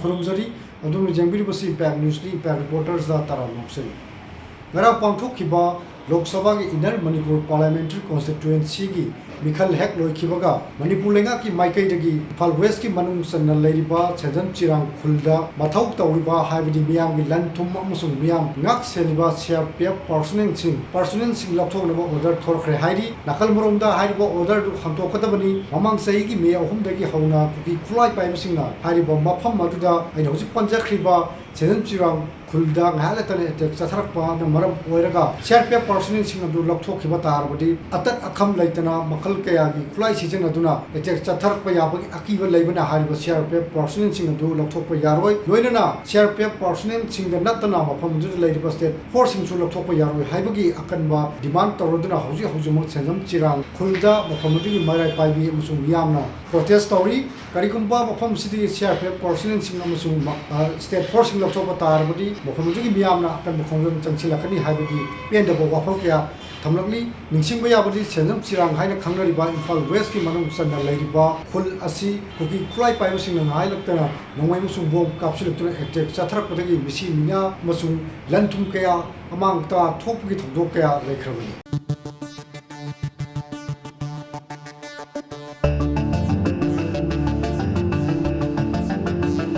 खुरुमजरी अदुम जेंबिरिबसी impact न्यूज़ली impact reporters दा तारा नोक्सनी ngara pangthokkiba Lok Sabha ki Inner Manipur Parliamentary Constituency ki Mikhal Hek loikhibaga Manipur lenga ki Maikai dagi Phal West ki manung sanna leiriba Senjam Chirang khulda mathau tawriba haibadi miyam ki lan thum amasung miyam ngak seliba CRPF personnel sing lathoknaba order thorkhre hairi nakal moromda hairiba order du khantokadabani mamang sahi ki me ahum dagi hauna ki khulai paibasingna hairiba mafam maduda aina hojik panjakhriba Senjam Chirang khulda ngahalatane attack chatharakpa na maram oiraga CRPF personnel sing adu lathokhiba tarabadi atat akham laitana makal kaya gi khulai season aduna attack chatharakpa yabagi akiba leibana hariba CRPF personnel sing adu lathokpa yaroi loinana CRPF personnel sing da natana mafam du leiriba state force sing su lathokpa yaroi haibagi akanba demand tawroduna hauji Senjam Chirang khulda mafam du gi marai paibi amusung Miyamna protest Touri karigumba mafam city CRPF personnel sing amusung state force sing lathokpa tarabadi mafam du gi Miyamna akan mafam changchilakani haibagi pendabo wafam kaya thamlakli ningsingba yabadi Senjam Chirang haina khangnariba Imphal West ki manung sanna leiriba khul asi kuki khulai paibasing na hailaktana nongmai musung bom kapsulutuna attack chatharakpadagi misi minya masung lanthum kaya amang ta thopgi thokdok kaya lekhrabani